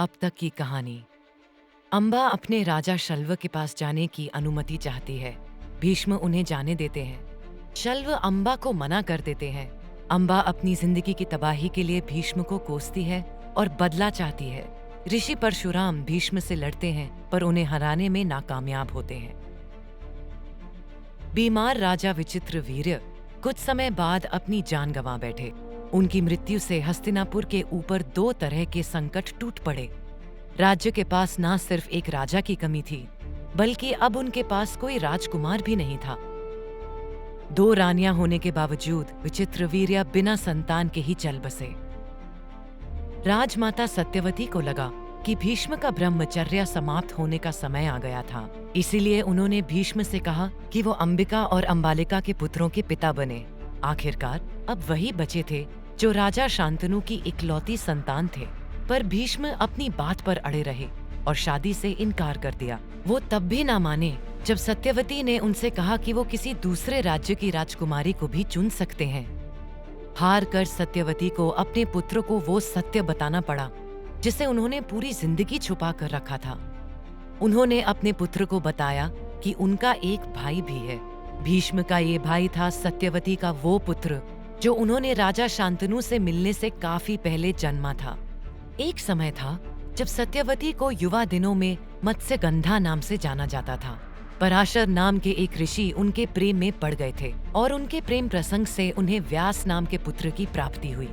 अब तक की कहानी। अम्बा अपने राजा शल्व के पास जाने की अनुमति चाहती है। भीष्म उन्हें जाने देते हैं। शल्व अम्बा को मना कर देते हैं। अम्बा अपनी जिंदगी की तबाही के लिए भीष्म को कोसती है और बदला चाहती है। ऋषि परशुराम भीष्म से लड़ते हैं पर उन्हें हराने में नाकामयाब होते हैं। बीमार राजा विचित्रवीर्य कुछ समय बाद अपनी जान गंवा बैठे। उनकी मृत्यु से हस्तिनापुर के ऊपर दो तरह के संकट टूट पड़े। राज्य के पास न सिर्फ एक राजा की कमी थी, बल्कि अब उनके पास कोई राजकुमार भी नहीं था। दो रानियां होने के बावजूद विचित्रवीर्य बिना संतान के ही चल बसे। राजमाता सत्यवती को लगा कि भीष्म का ब्रह्मचर्य समाप्त होने का समय आ गया था। इसीलिए उन्होंने भीष्म से कहा कि वो अंबिका और अंबालिका के पुत्रों के पिता बने। आखिरकार अब वही बचे थे जो राजा शांतनु की इकलौती संतान थे। पर भीष्म अपनी बात पर अड़े रहे और शादी से इनकार कर दिया। वो तब भी ना माने जब सत्यवती ने उनसे कहा कि वो किसी दूसरे राज्य की राजकुमारी को भी चुन सकते हैं। हार कर सत्यवती को अपने पुत्र को वो सत्य बताना पड़ा जिसे उन्होंने पूरी जिंदगी छुपा कर रखा था। उन्होंने अपने पुत्र को बताया कि उनका एक भाई भी है। भीष्म का ये भाई था सत्यवती का वो पुत्र जो उन्होंने राजा शांतनु से मिलने से काफी पहले जन्मा था। एक समय था जब सत्यवती को युवा दिनों में मत्स्यगंधा नाम से जाना जाता था। पराशर नाम के एक ऋषि उनके प्रेम में पड़ गए थे और उनके प्रेम प्रसंग से उन्हें व्यास नाम के पुत्र की प्राप्ति हुई।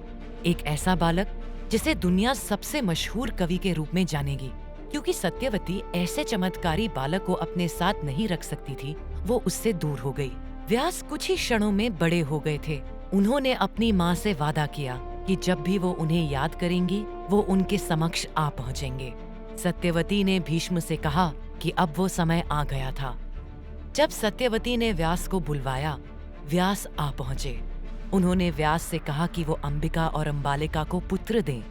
एक ऐसा बालक जिसे दुनिया सबसे मशहूर कवि के रूप में जानेगी। क्योंकि सत्यवती ऐसे चमत्कारी बालक को अपने साथ नहीं रख सकती थी, वो उससे दूर हो गई। व्यास कुछ ही क्षणों में बड़े हो गए थे। उन्होंने अपनी माँ से वादा किया कि जब भी वो उन्हें याद करेंगी, वो उनके समक्ष आ पहुँचेंगे। सत्यवती ने भीष्म से कहा कि अब वो समय आ गया था। जब सत्यवती ने व्यास को बुलवाया, व्यास आ पहुँचे। उन्होंने व्यास से कहा कि वो अंबिका और अंबालिका को पुत्र दें।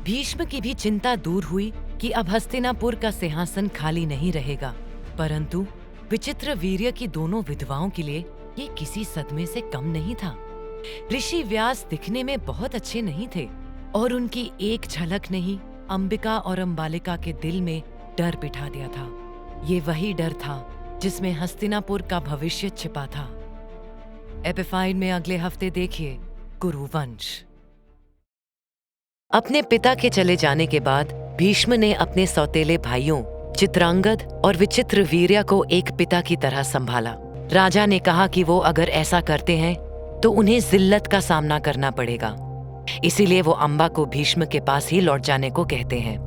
भीष्म की भी चिंता दूर हुई कि अब हस्तिनापुर का सिंहासन खाली नहीं रहेगा। परंतु विचित्रवीर्य की दोनों विधवाओं के लिए ये किसी सदमे से कम नहीं था। ऋषि व्यास दिखने में बहुत अच्छे नहीं थे और उनकी एक झलक ने ही अंबिका और अंबालिका के दिल में डर बिठा दिया था। ये वही डर था जिसमें हस्तिनापुर का भविष्य छिपा था। एपिफाइड में अगले हफ्ते देखिए कुरुवंश। अपने पिता के चले जाने के बाद भीष्म ने अपने सौतेले भाइयों चित्रांगद और विचित्रवीर्य को एक पिता की तरह संभाला। राजा ने कहा कि वो अगर ऐसा करते हैं तो उन्हें जिल्लत का सामना करना पड़ेगा। इसीलिए वो अम्बा को भीष्म के पास ही लौट जाने को कहते हैं।